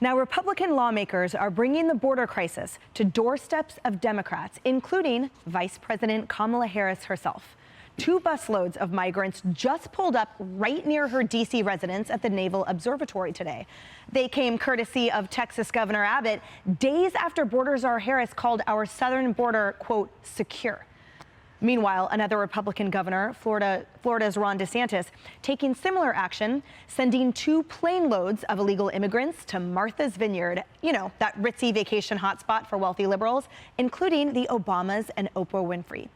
Now, Republican lawmakers are bringing the border crisis to doorsteps of Democrats, including Vice President Kamala Harris herself. 2 busloads of migrants just pulled up right near her D.C. residence at the Naval Observatory today. They came courtesy of Texas Governor Abbott days after Border Czar Harris called our southern border, quote, secure. Meanwhile, another Republican governor, Florida's Ron DeSantis, taking similar action, sending 2 plane loads of illegal immigrants to Martha's Vineyard, you know, that ritzy vacation hotspot for wealthy liberals, including the Obamas and Oprah Winfrey.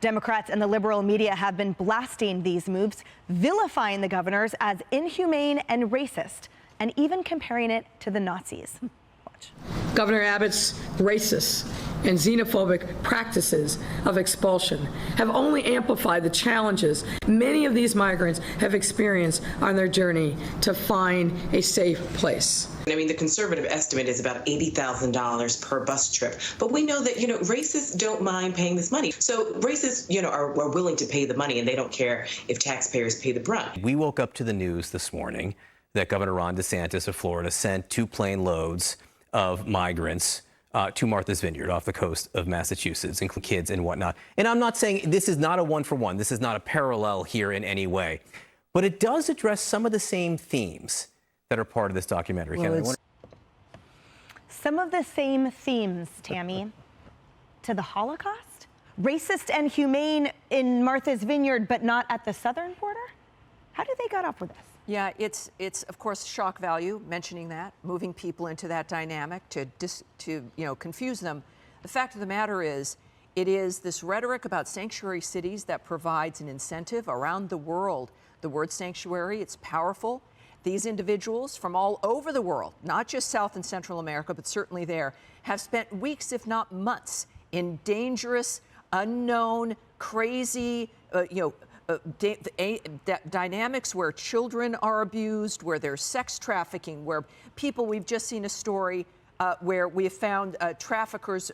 Democrats and the liberal media have been blasting these moves, vilifying the governors as inhumane and racist, and even comparing it to the Nazis. Watch. Governor Abbott's racist and xenophobic practices of expulsion have only amplified the challenges many of these migrants have experienced on their journey to find a safe place. I mean, the conservative estimate is about $80,000 per bus trip. But we know that, racists don't mind paying this money. So racists, are willing to pay the money, and they don't care if taxpayers pay the brunt. We woke up to the news this morning that Governor Ron DeSantis of Florida sent 2 plane loads of migrants to Martha's Vineyard off the coast of Massachusetts, including kids and whatnot. And I'm not saying this is not a one-for-one. This is not a parallel here in any way. But it does address some of the same themes that are part of this documentary. Well, some of the same themes, Tammy, to the Holocaust? Racist and humane in Martha's Vineyard, but not at the southern border? How did they get up with this? Yeah, it's of course shock value, mentioning that, moving people into that dynamic to confuse them. The fact of the matter is, it is this rhetoric about sanctuary cities that provides an incentive around the world. The word sanctuary, it's powerful. These individuals from all over the world, not just South and Central America, but certainly there, have spent weeks, if not months, in dangerous, unknown, crazy, dynamics where children are abused, where there's sex trafficking, where people, we've just seen a story where we have found traffickers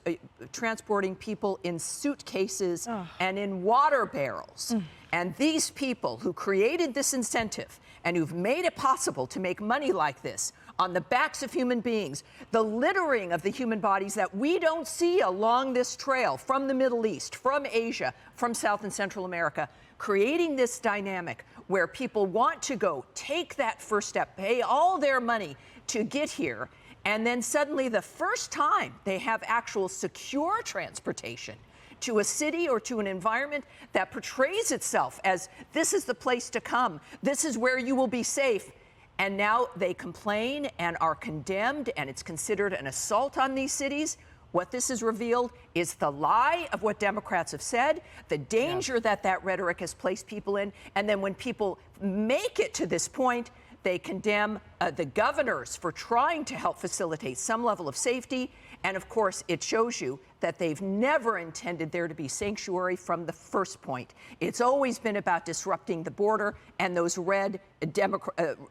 transporting people in suitcases and in water barrels. And these people who created this incentive and who've made it possible to make money like this on the backs of human beings, the littering of the human bodies that we don't see along this trail from the Middle East, from Asia, from South and Central America, creating this dynamic where people want to go, take that first step, pay all their money to get here, and then suddenly the first time they have actual secure transportation to a city or to an environment that portrays itself as this is the place to come, this is where you will be safe. And now they complain and are condemned, and it's considered an assault on these cities. What this has revealed is the lie of what Democrats have said, the danger that rhetoric has placed people in. And then when people make it to this point, they condemn the governors for trying to help facilitate some level of safety. And of course, it shows you that they've never intended there to be sanctuary from the first point. It's always been about disrupting the border and those red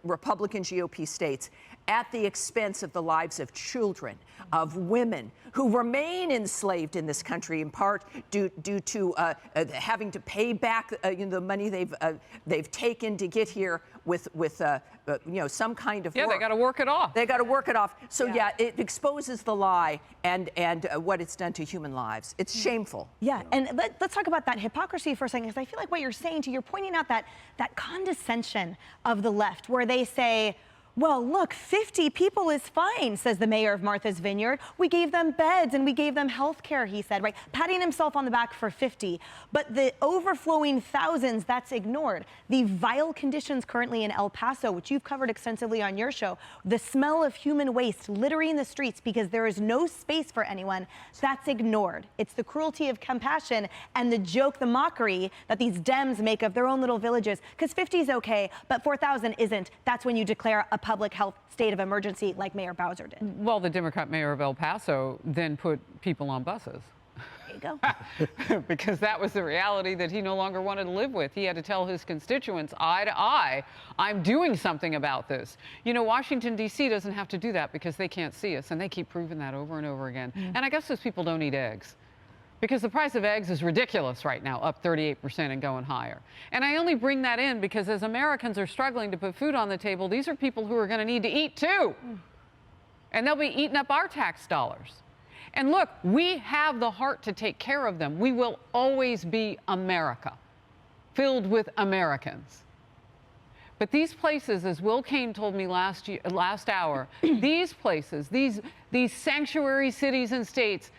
Republican GOP states at the expense of the lives of children, of women who remain enslaved in this country, in part due to having to pay back the money they've taken to get here with some kind of work. Yeah, they got to work it off. They got to work it off. So yeah, it exposes the lie and what it's done to human lives. It's shameful. Yeah, and let's talk about that hypocrisy for a second, because I feel like what you're saying, you're pointing out that condescension of the left, where they say, well, look, 50 people is fine, says the mayor of Martha's Vineyard. We gave them beds and we gave them health care, he said, right? Patting himself on the back for 50. But the overflowing thousands, that's ignored. The vile conditions currently in El Paso, which you've covered extensively on your show, the smell of human waste littering the streets because there is no space for anyone, that's ignored. It's the cruelty of compassion and the joke, the mockery that these Dems make of their own little villages. Because 50 is okay, but 4,000 isn't. That's when you declare a public health state of emergency like Mayor Bowser did. Well, the Democrat mayor of El Paso then put people on buses. There you go. Because that was the reality that he no longer wanted to live with. He had to tell his constituents eye to eye, I'm doing something about this. Washington, D.C. doesn't have to do that because they can't see us, and they keep proving that over and over again. And I guess those people don't eat eggs. Because the price of eggs is ridiculous right now, up 38% and going higher. And I only bring that in because as Americans are struggling to put food on the table, these are people who are going to need to eat too. and they'll be eating up our tax dollars. And look, we have the heart to take care of them. We will always be America, filled with Americans. But these places, as Will Kane told me last hour, these places, these sanctuary cities and states,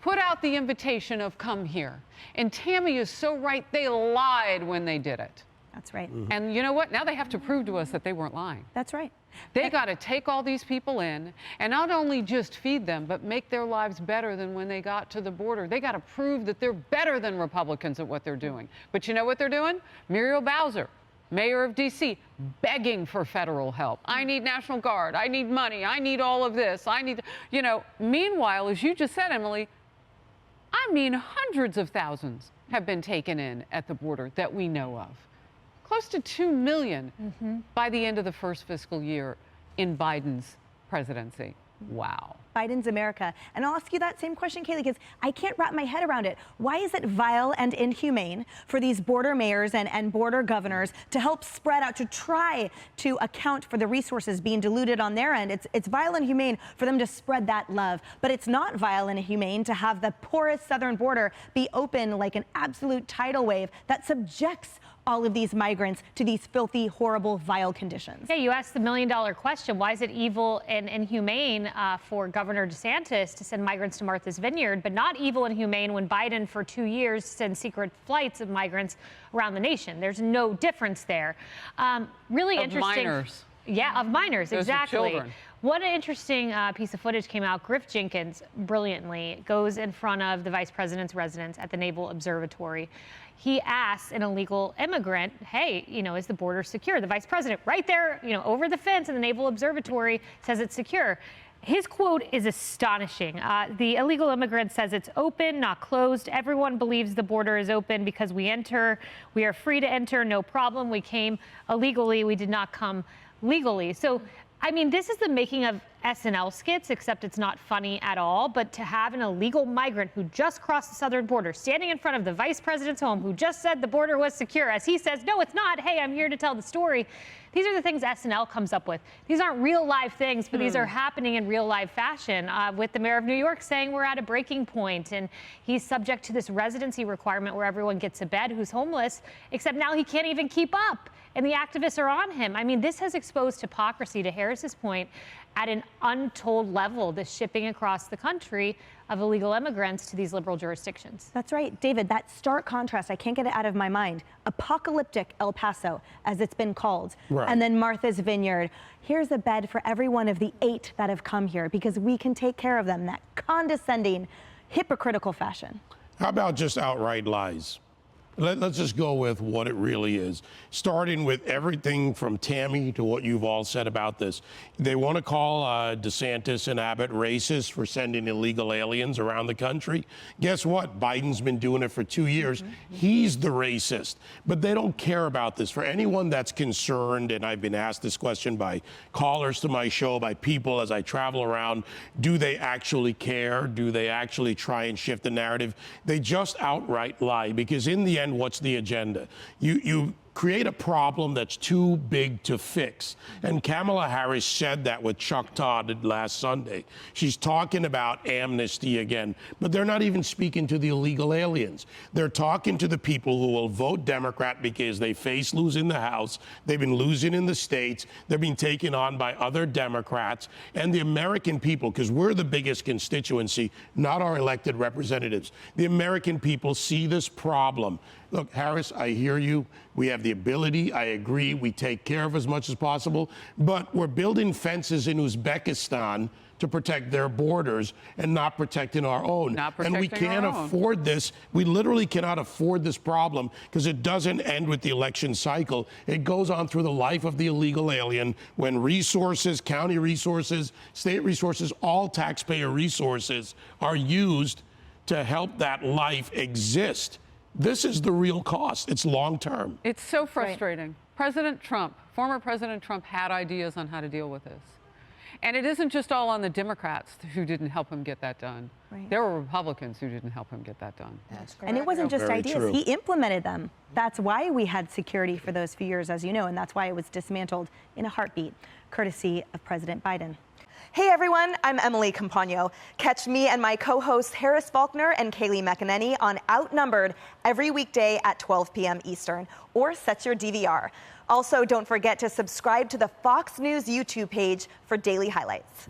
put out the invitation of come here. And Tammy is so right. They lied when they did it. That's right. And you know what? Now they have to prove to us that they weren't lying. That's right. They got to take all these people in and not only just feed them, but make their lives better than when they got to the border. They got to prove that they're better than Republicans at what they're doing. But you know what they're doing? Muriel Bowser, mayor of D.C., begging for federal help. I need National Guard. I need money. I need all of this. I need, you know, meanwhile, as you just said, Emily, I mean, hundreds of thousands have been taken in at the border that we know of. Close to 2 million by the end of the first fiscal year in Biden's presidency. Wow. Biden's America. And I'll ask you that same question, Kayleigh, because I can't wrap my head around it. Why is it vile and inhumane for these border mayors and border governors to help spread out, to try to account for the resources being diluted on their end? It's vile and humane for them to spread that love. But it's not vile and humane to have the porous southern border be open like an absolute tidal wave that subjects all of these migrants to these filthy, horrible, vile conditions. Yeah, you asked the million-dollar question. Why is it evil and inhumane for Governor DeSantis to send migrants to Martha's Vineyard, but not evil and humane when Biden for 2 years sends secret flights of migrants around the nation? There's no difference there. Really interesting. Minors. Yeah, of minors, Those are exactly. children. What an interesting piece of footage came out. Griff Jenkins brilliantly goes in front of the vice president's residence at the Naval Observatory. He asks an illegal immigrant, hey, you know, is the border secure? The vice president right there, you know, over the fence in the Naval Observatory says it's secure. His quote is astonishing. The illegal immigrant says it's open, not closed. Everyone believes the border is open because we are free to enter, no problem. We came illegally, we did not come legally. So, I mean, this is the making of SNL skits, except it's not funny at all. But to have an illegal migrant who just crossed the southern border standing in front of the vice president's home, who just said the border was secure, as he says, no, it's not. Hey, I'm here to tell the story. These are the things SNL comes up with. These aren't real live things, but these are happening in real live fashion, with the mayor of New York saying we're at a breaking point, and he's subject to this residency requirement where everyone gets a bed who's homeless, except now he can't even keep up. And the activists are on him. I mean, this has exposed hypocrisy, to Harris's point, at an untold level, the shipping across the country of illegal immigrants to these liberal jurisdictions. That's right, David, that stark contrast, I can't get it out of my mind. Apocalyptic El Paso, as it's been called, right. And then Martha's Vineyard. Here's a bed for every one of the 8 that have come here because we can take care of them, that condescending, hypocritical fashion. How about just outright lies? Let's just go with what it really is, starting with everything from Tammy to what you've all said about this. They want to call DeSantis and Abbott racist for sending illegal aliens around the country. Guess what? Biden's been doing it for 2 years. He's the racist. But they don't care about this. For anyone that's concerned, and I've been asked this question by callers to my show, by people as I travel around, do they actually care? Do they actually try and shift the narrative? They just outright lie, because in the end, what's the agenda? You create a problem that's too big to fix. And Kamala Harris said that with Chuck Todd last Sunday. She's talking about amnesty again, but they're not even speaking to the illegal aliens. They're talking to the people who will vote Democrat because they face losing the House. They've been losing in the states. They're being taken on by other Democrats. And the American people, because we're the biggest constituency, not our elected representatives. The American people see this problem. Look, Harris, I hear you. We have the ability. I agree. We take care of as much as possible. But we're building fences in Uzbekistan to protect their borders and not protecting our own. And we can't afford this. We literally cannot afford this problem because it doesn't end with the election cycle. It goes on through the life of the illegal alien when resources, county resources, state resources, all taxpayer resources are used to help that life exist. This is the real cost. It's long term. It's so frustrating. Right. Former President Trump had ideas on how to deal with this. And it isn't just all on the Democrats who didn't help him get that done. Right. There were Republicans who didn't help him get that done. And it wasn't just Very ideas. true. He implemented them. That's why we had security for those few years, as you know, and that's why it was dismantled in a heartbeat, courtesy of President Biden. Hey everyone, I'm Emily Campagno. Catch me and my co-hosts Harris Faulkner and Kaylee McEnany on Outnumbered every weekday at 12 p.m. Eastern, or set your DVR. Also, don't forget to subscribe to the Fox News YouTube page for daily highlights.